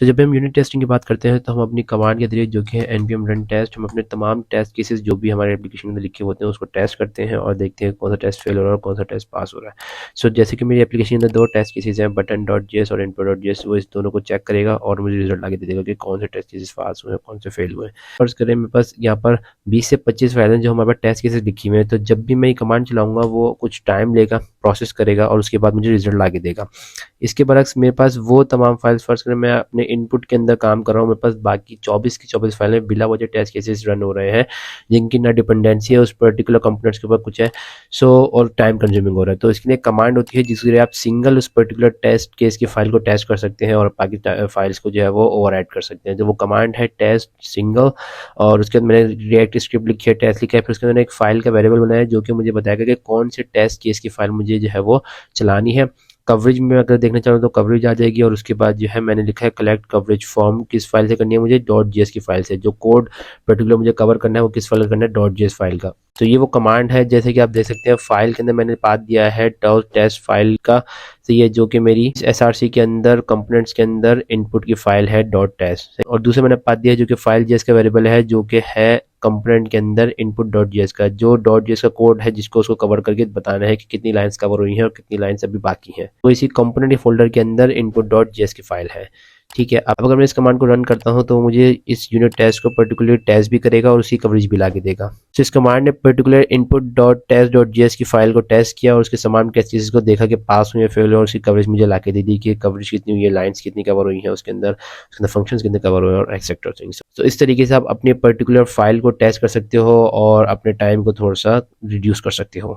तो जब भी हम यूनिट टेस्टिंग की बात करते हैं तो हम अपनी कमांड के जरिए जो कि है npm रन टेस्ट, हम अपने तमाम टेस्ट केसेस जो भी हमारे एप्लीकेशन में लिखे होते हैं उसको टेस्ट करते हैं और देखते हैं कौन सा टेस्ट फेल हो रहा है और कौन सा टेस्ट पास हो रहा है। सो जैसे कि मेरी एप्लीकेशन के अंदर दो टेस्ट केसेस हैं, button.js और input.js, वो इस दोनों को चेक करेगा और मुझे रिजल्ट आगे दे देगा कि कौन से टेस्ट केसेस पास हुए हैं कौन से फेल हुए हैं। फर्ज करें मेरे पास यहाँ पर 20 से 25 फाइल हैं जो हमारे पास टेस्ट केसेस लिखी हुए हैं, तो जब भी मैं ये कमांड चलाऊंगा वो कुछ टाइम लेगा, प्रोसेस करेगा और उसके बाद मुझे रिजल्ट आगे देगा। इसके बरक्स मेरे पास वो तमाम फाइल्स, फर्स्ट करें मैं अपने इनपुट के अंदर काम कर रहा हूँ, मेरे पास बाकी 24 की 24 फाइलें बिला वजह टेस्ट केसेस रन हो रहे हैं जिनकी ना डिपेंडेंसी है उस पर्टिकुलर कंपोनेंट्स के ऊपर कुछ है, सो और टाइम कंज्यूमिंग हो रहा है। तो इसके लिए कमांड होती है जिसके लिए आप सिंगल उस पर्टिकुलर टेस्ट केस की फाइल को टेस्ट कर सकते हैं और बाकी फाइल्स को जो है वो ओवरराइट कर सकते हैं। तो वो कमांड है टेस्ट सिंगल, और उसके बाद मैंने रिएक्ट स्क्रिप्ट लिखी है, टेस्ट लिखा है, फिर उसके अंदर एक फाइल का वेरिएबल बनाया जो कि मुझे बताएगा कि कौन से टेस्ट केस की फाइल मुझे जो है वो चलानी है। कवरेज में अगर देखना चाहूँ तो कवरेज आ जाएगी, और उसके बाद जो है मैंने लिखा है कलेक्ट कवरेज फॉर्म किस फाइल से करनी है मुझे, .js की फाइल से। जो कोड पर्टिकुलर मुझे कवर करना है वो किस फाइल का करना है, .js फाइल का। तो ये वो कमांड है, जैसे कि आप देख सकते हैं फाइल के अंदर मैंने पाथ दिया है टेस्ट फाइल का, तो ये जो कि मेरी src के अंदर कंपोनेंट्स के अंदर इनपुट की फाइल है .टेस्ट, और दूसरे मैंने पाथ दिया है जो कि फाइल जेएस का वेरिएबल है जो कि है कंपोनेंट के अंदर input.js का, जो .js का कोड है जिसको उसको कवर करके बताना है कि कितनी लाइंस कवर हुई हैं और कितनी लाइंस अभी बाकी हैं। तो इसी कंपोनेंट फोल्डर के अंदर input.js की फाइल है। ठीक है, अब अगर मैं इस कमांड को रन करता हूं तो मुझे इस यूनिट टेस्ट को पर्टिकुलर टेस्ट भी करेगा और उसकी कवरेज भी ला के देगा। तो इस कमांड ने पर्टिकुलर input.test.js की फाइल को टेस्ट किया और उसके समान टेस्ट केसेस को देखा कि पास हुए फेल हुए, और उसकी कवरेज मुझे ला के दे दी कि कवरेज कितनी हुई है, लाइन्स कितनी कवर हुई हैं उसके अंदर फंक्शंस कितने कवर हुए हैं और एक्सेट्रा थिंग्स। तो इस तरीके से आप अपनी पर्टिकुलर फाइल को टेस्ट कर सकते हो और अपने टाइम को थोड़ा सा रिड्यूस कर सकते हो।